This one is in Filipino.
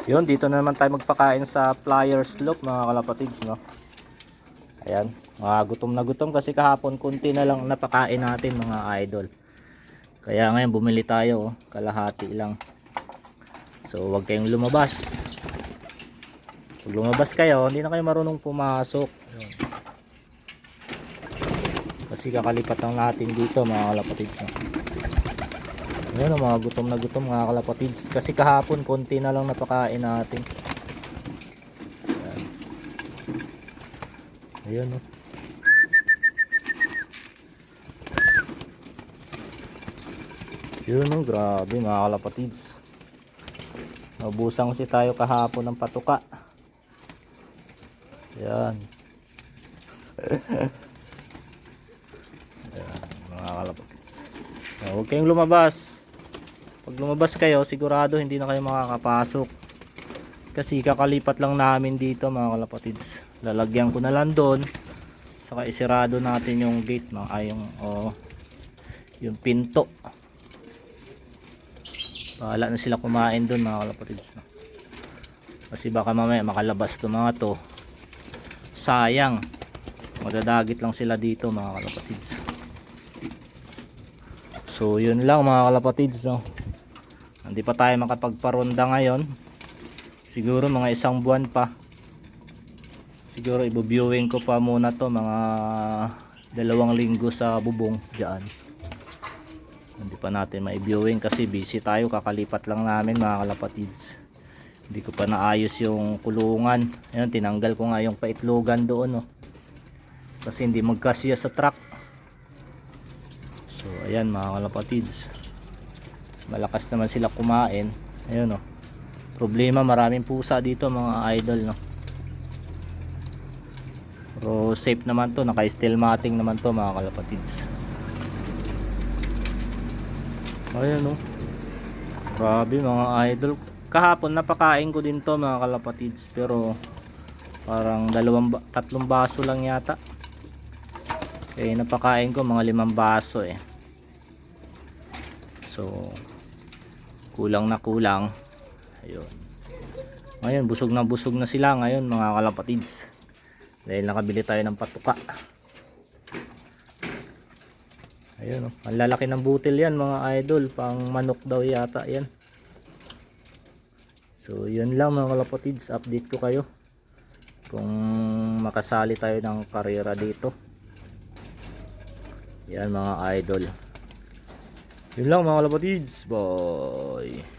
Yun, dito na naman tayo magpakain sa Flyers Loop mga kalapatids, no. Ayan, gutom na gutom kasi kahapon kunti na lang napakain natin mga idol. Kaya ngayon bumili tayo, kalahati lang. So wag kayong lumabas. Pag lumabas kayo, hindi na kayo marunong pumasok. Ayan. Kasi kakalipat lang natin dito mga kalapatids, no. Ayan, mga gutom na gutom mga kalapatids. Kasi kahapon konti na lang napakain natin. Ayan, no. Yun, no, grabe mga kalapatids. Nabusang si tayo kahapon ng patuka. Ayan. Ayan mga kalapatids. Huwag kayong lumabas. Pag lumabas kayo, sigurado hindi na kayo makakapasok. Kasi kakalipat lang namin dito mga kalapatids. Lalagyan ko na lang doon. Saka isirado natin yung gate, yung pinto. Bahala na sila kumain doon mga kalapatids. Kasi baka mamaya makalabas to mga to. Sayang. Madadagit lang sila dito mga kalapatids. So yun lang mga kalapatids, no. Hindi pa tayo makapagparonda ngayon. Siguro mga 1 buwan pa. Siguro i-viewing ko pa muna to mga 2 linggo sa bubong dyan. Hindi pa natin ma-viewing kasi busy tayo, kakalipat lang namin mga kalapatids. Hindi ko pa naayos yung kulungan. Ayun, tinanggal ko nga yung paitlogan doon, no. Kasi hindi magkasya sa truck. So ayan mga kalapatids, malakas naman sila kumain. Ayun, no. Problema, maraming pusa dito mga idol, no. Pero safe naman to, naka-steel matting naman to mga kalapatids. Ayan, no. Grabe mga idol. Kahapon napakain ko din to mga kalapatids, pero parang 3 baso lang yata. Eh napakain ko mga 5 baso eh. So kulang na kulang. Ayun. Ngayon busog na sila ngayon mga kalapatids. Dahil nakabili tayo ng patuka. Ayun, oh. Ang lalaki ng butil yan mga idol. Pang manok daw yata yan. So yun lang mga kalapatids. Update ko kayo kung makasali tayo ng karera dito. Yan mga idol. Yun lang mga kalapatids. Bye.